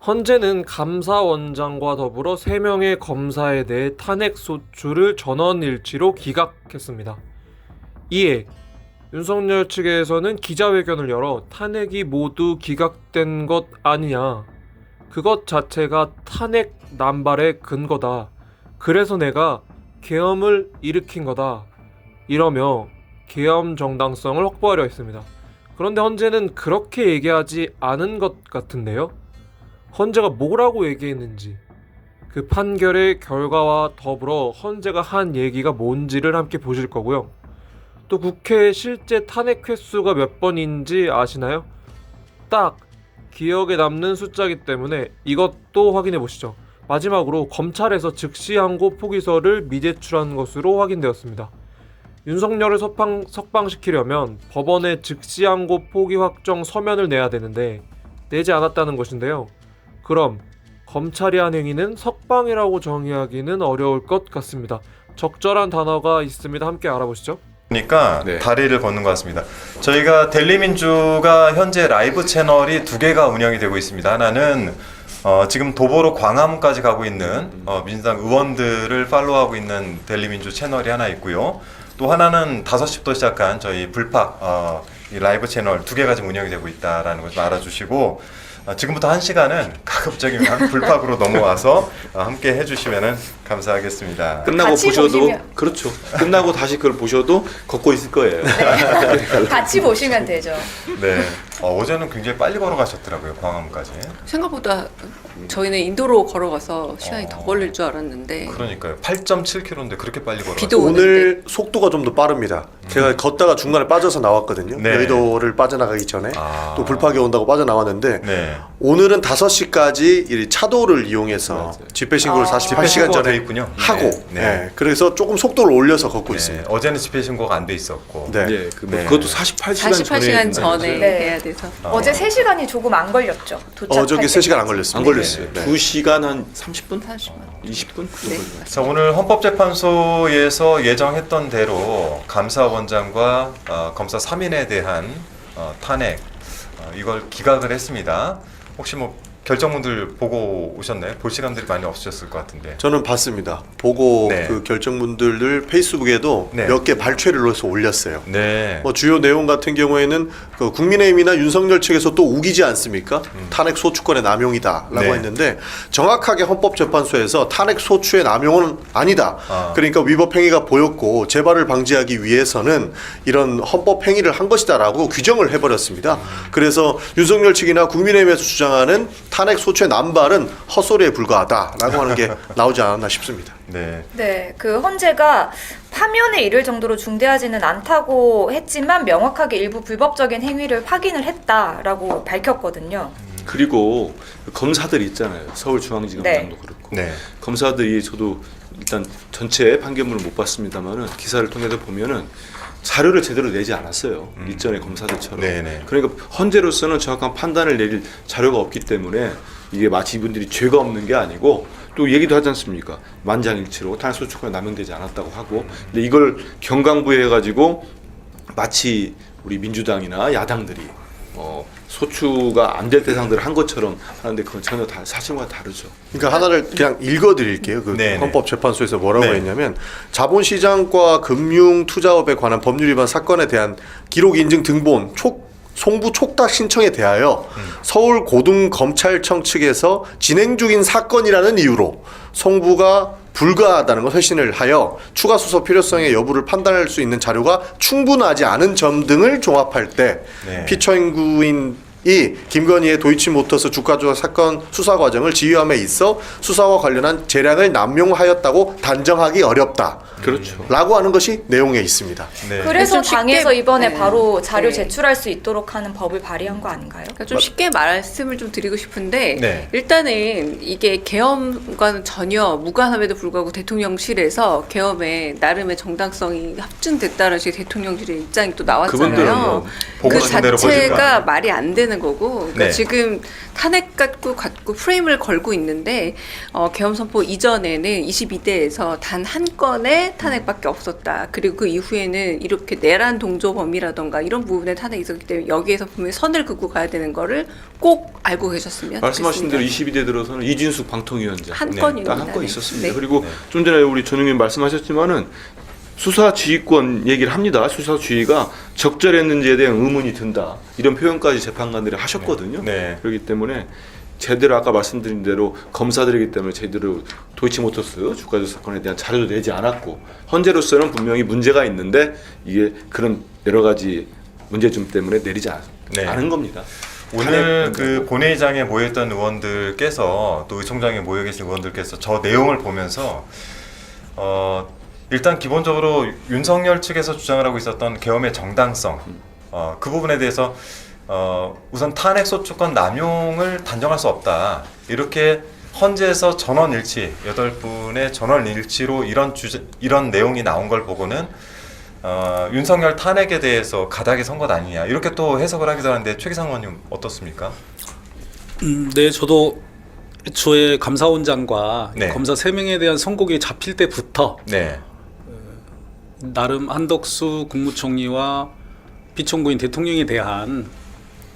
헌재는 감사원장과 더불어 3명의 검사에 대해 탄핵소추를 전원일치로 기각했습니다. 이에 윤석열 측에서는 기자회견을 열어 탄핵이 모두 기각된 것 아니냐, 그것 자체가 탄핵 남발의 근거다, 그래서 내가 계엄을 일으킨 거다, 이러며 계엄 정당성을 확보하려 했습니다. 그런데 헌재는 그렇게 얘기하지 않은 것 같은데요. 헌재가 뭐라고 얘기했는지, 그 판결의 결과와 더불어 헌재가 한 얘기가 뭔지를 함께 보실 거고요. 또 국회 실제 탄핵 횟수가 몇 번인지 아시나요? 딱 기억에 남는 숫자이기 때문에 이것도 확인해 보시죠. 마지막으로 검찰에서 즉시 항고 포기서를 미제출한 것으로 확인되었습니다. 윤석열을 석방시키려면 법원에 즉시 항고 포기 확정 서면을 내야 되는데 내지 않았다는 것인데요. 그럼 검찰이 한 행위는 석방이라고 정의하기는 어려울 것 같습니다. 적절한 단어가 있습니다. 함께 알아보시죠. 그러니까 네. 다리를 걷는 것 같습니다. 저희가 델리민주가 현재 라이브 채널이 2개가 운영이 되고 있습니다. 하나는 지금 도보로 광화문까지 가고 있는 민주당 의원들을 팔로우하고 있는 델리민주 채널이 하나 있고요. 또 하나는 5시부터 시작한 저희 불팍 이 라이브 채널 2개가 지금 운영이 되고 있다라는 걸 좀 알아주시고, 지금부터 1시간은 가급적이면 불팍으로 넘어와서 함께 해주시면 감사하겠습니다. 끝나고 같이 보셔도 보시면. 그렇죠. 끝나고 다시 그걸 보셔도 걷고 있을 거예요. 같이 보시면 되죠. 네. 어제는 굉장히 빨리 걸어가셨더라고요, 광화문까지. 생각보다 저희는 인도로 걸어가서 시간이 더 걸릴 줄 알았는데 그러니까요. 8.7km인데 그렇게 빨리 걸어가셨어요. 비도 오는데. 오늘 속도가 좀 더 빠릅니다. 제가 걷다가 중간에 빠져서 나왔거든요. 네. 여의도를 빠져나가기 전에 아. 또 불팍이 온다고 빠져나왔는데 네. 오늘은 5시까지 이 차도를 이용해서 맞아요. 집회 신고를 48시간 신고가 돼 전에 있군요. 하고 네. 네. 그래서 조금 속도를 올려서 걷고 네. 있습니다. 어제는 집회 신고가 안 돼 있었고. 네. 예, 네. 그것도 48시간 48시간 전에 네. 해야 돼서 어제 3시간이 조금 안 걸렸죠. 도착할 어저께 3시간 안 걸렸습니다. 안 걸렸어요. 네. 2시간 한 30분? 30분. 20분? 네. 자, 오늘 헌법재판소에서 예정했던 대로 감사원장과 검사 3인에 대한 탄핵 이걸 기각을 했습니다. 혹시 뭐 결정문들 보고 오셨나요? 볼 시간들이 많이 없으셨을 것 같은데. 저는 봤습니다. 보고 네. 그 결정문들을 페이스북에도 네. 몇 개 발췌를 해서 올렸어요. 네. 뭐 주요 내용 같은 경우에는 그 국민의힘이나 윤석열 측에서 또 우기지 않습니까? 탄핵 소추권의 남용이다라고 네. 했는데 정확하게 헌법재판소에서 탄핵 소추의 남용은 아니다. 그러니까 위법 행위가 보였고 재발을 방지하기 위해서는 이런 헌법 행위를 한 것이다라고 규정을 해버렸습니다. 그래서 윤석열 측이나 국민의힘에서 주장하는 탄핵 소추의 남발은 헛소리에 불과하다라고 하는 게 나오지 않았나 싶습니다. 네. 네, 그 헌재가 파면에 이를 정도로 중대하지는 않다고 했지만 명확하게 일부 불법적인 행위를 확인을 했다라고 밝혔거든요. 그리고 검사들 있잖아요. 서울중앙지검장도 네. 그렇고. 네. 검사들이 저도 일단 전체 판결문을 못 봤습니다만은 기사를 통해서 보면은 자료를 제대로 내지 않았어요. 이전의 검사들처럼. 네네. 그러니까 헌재로서는 정확한 판단을 내릴 자료가 없기 때문에 이게 마치 이분들이 죄가 없는 게 아니고 또 얘기도 하지 않습니까? 만장일치로 탄핵소추권이 남용되지 않았다고 하고, 근데 이걸 경강부에 해가지고 마치 우리 민주당이나 야당들이 소추가 안 될 대상들을 한 것처럼 하는데 그건 전혀 사실과 다르죠. 그러니까 하나를 그냥 읽어드릴게요. 그 네네. 헌법재판소에서 뭐라고 네. 했냐면 자본시장과 금융투자업에 관한 법률 위반 사건에 대한 기록 인증 등본 송부 촉탁 신청에 대하여 서울고등검찰청 측에서 진행 중인 사건이라는 이유로 송부가 불가하다는 걸 회신을 하여 추가 수사 필요성의 여부를 판단할 수 있는 자료가 충분하지 않은 점 등을 종합할 때 네. 피처인구인이 김건희의 도이치모터스 주가 조작 사건 수사 과정을 지휘함에 있어 수사와 관련한 재량을 남용하였다고 단정하기 어렵다. 그렇죠. 라고 하는 것이 내용에 있습니다. 네. 그래서 좀 쉽게- 당에서 이번에 네. 바로 자료 네. 제출할 수 있도록 하는 법을 발의한 거 아닌가요? 그러니까 좀 쉽게 말씀을 좀 드리고 싶은데 네. 일단은 이게 계엄과는 전혀 무관함에도 불구하고 대통령실에서 계엄에 나름의 정당성이 합증됐다는 식의 대통령실의 입장이 또 그분들은 나왔잖아요. 뭐 보고 그 싶은 대로 보지도 자체가 않아요. 말이 안 되는 되는 거고, 그러니까 네. 지금 탄핵 갖고 프레임을 걸고 있는데 계엄 선포 이전에는 22대에서 단 한 건의 탄핵밖에 없었다. 그리고 그 이후에는 이렇게 내란 동조 범위라던가 이런 부분에 탄핵이 있었기 때문에 여기에서 분명히 선을 긋고 가야 되는 거를 꼭 알고 계셨으면 말씀하신 대로 좋겠습니다. 22대 들어서는 이진숙 방통위원장 한 건입니다. 딱 한 건 네. 있었습니다. 네. 그리고 좀 전에 우리 전용님 말씀하셨지만은 수사 지휘권 얘기를 합니다. 수사 지휘가 적절했는지에 대한 의문이 든다. 이런 표현까지 재판관들이 하셨거든요. 네. 그렇기 때문에 제대로 아까 말씀드린 대로 검사들이기 때문에 제대로 도이치모터스 주가조 사건에 대한 자료도 내지 않았고 현재로서는 분명히 문제가 있는데 이게 그런 여러 가지 문제점 때문에 내리지 네. 않은 겁니다. 오늘 탄핵 그 문제고. 본회의장에 모여있던 의원들께서 또 의총장에 모여 계신 의원들께서 저 내용을 보면서 일단 기본적으로 윤석열 측에서 주장을 하고 있었던 계엄의 정당성 그 부분에 대해서 우선 탄핵 소추권 남용을 단정할 수 없다. 이렇게 헌재에서 전원일치 8분의 전원일치로 이런 내용이 나온 걸 보고는 윤석열 탄핵에 대해서 가닥이 선 것 아니냐 이렇게 또 해석을 하기도 하는데 최기상 의원님 어떻습니까? 네, 저도 애초에 감사원장과 네. 검사 3명에 대한 선고가 잡힐 때부터 네. 나름 한덕수 국무총리와 피청구인 대통령에 대한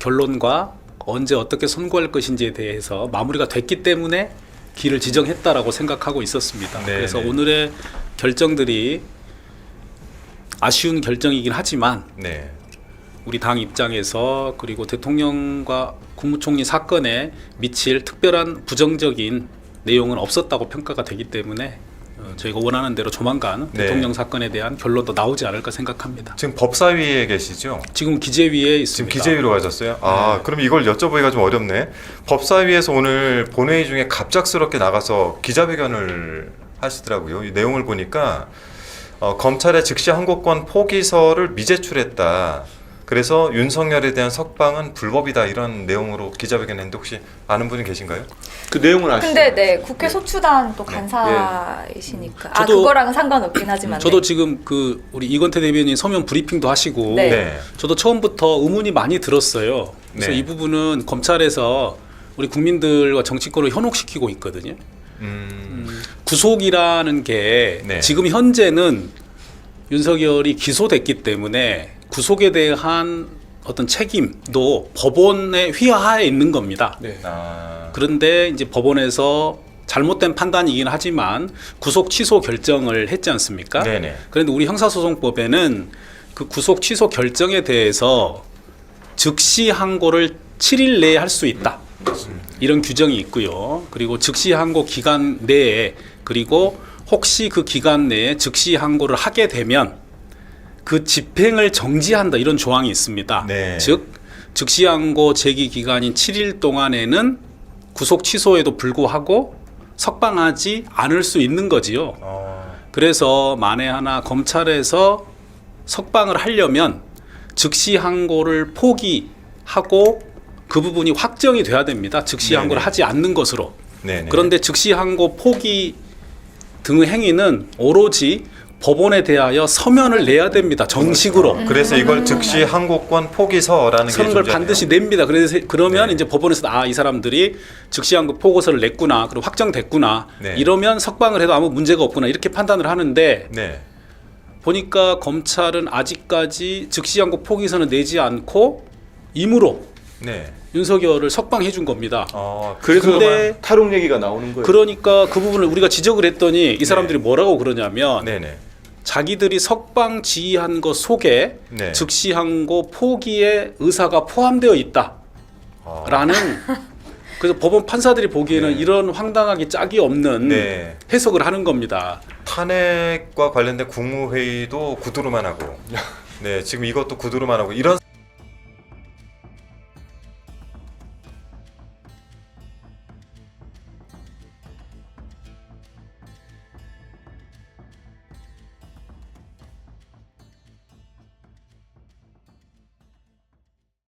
결론과 언제 어떻게 선고할 것인지에 대해서 마무리가 됐기 때문에 길을 지정했다라고 생각하고 있었습니다. 네, 그래서 네. 오늘의 결정들이 아쉬운 결정이긴 하지만 네. 우리 당 입장에서 그리고 대통령과 국무총리 사건에 미칠 특별한 부정적인 내용은 없었다고 평가가 되기 때문에 저희가 원하는 대로 조만간 네. 대통령 사건에 대한 결론도 나오지 않을까 생각합니다. 지금 법사위에 계시죠? 지금 기재위에 지금 있습니다. 기재위로 가셨어요? 그럼 이걸 여쭤보기가 좀 어렵네. 법사위에서 오늘 본회의 중에 갑작스럽게 나가서 기자회견을 하시더라고요. 이 내용을 보니까 검찰의 즉시 항고권 포기서를 미제출했다. 그래서 윤석열에 대한 석방은 불법이다 이런 내용으로 기자회견했는데 혹시 아는 분이 계신가요? 그 내용은 아시죠? 근데 네 국회 소추단 또 간사이시니까 저도- 그거랑은 상관없긴 하지만 저도 네. 지금 그 우리 이건태 대변인 서면 브리핑도 하시고 네. 네. 저도 처음부터 의문이 많이 들었어요. 그래서 네. 이 부분은 검찰에서 우리 국민들과 정치권을 현혹시키고 있거든요. 구속이라는 게 네. 지금 현재는 윤석열이 기소됐기 때문에 구속에 대한 어떤 책임도 법원의 휘하에 있는 겁니다. 그런데 이제 법원에서 잘못된 판단이긴 하지만 구속 취소 결정을 했지 않습니까? 네네. 그런데 우리 형사소송법에는 그 구속 취소 결정에 대해서 즉시 항고를 7일 내에 할 수 있다. 이런 규정이 있고요. 그리고 즉시 항고 기간 내에 그리고 혹시 그 기간 내에 즉시 항고를 하게 되면 그 집행을 정지한다 이런 조항이 있습니다. 네. 즉 즉시 항고 제기 기간인 7일 동안에는 구속 취소에도 불구하고 석방하지 않을 수 있는 거지요. 그래서 만에 하나 검찰에서 석방을 하려면 즉시 항고를 포기하고 그 부분이 확정이 돼야 됩니다. 즉시 네네. 항고를 하지 않는 것으로. 네네. 그런데 즉시 항고 포기 등의 행위는 오로지 법원에 대하여 서면을 내야 됩니다. 정식으로. 그래서 이걸 즉시 항고권 포기서라는 게 서는 걸 존재하네요. 반드시 냅니다. 그래서 그러면 네. 이제 법원에서 이 사람들이 즉시 항고 포고서를 냈구나, 그리고 확정됐구나. 네. 이러면 석방을 해도 아무 문제가 없구나 이렇게 판단을 하는데 네. 보니까 검찰은 아직까지 즉시 항고 포기서는 내지 않고 임으로 네. 윤석열을 석방해 준 겁니다. 그래서 근데 탈옥 얘기가 나오는 거예요. 그러니까 그 부분을 우리가 지적을 했더니 이 사람들이 뭐라고 그러냐면 네네. 자기들이 석방 지휘한 것 속에 네. 즉시 항고 포기의 의사가 포함되어 있다. 라는 그래서 법원 판사들이 보기에는 네. 이런 황당하기 짝이 없는 네. 해석을 하는 겁니다. 탄핵과 관련된 국무회의도 구두로만 하고 네, 지금 이것도 구두로만 하고 이런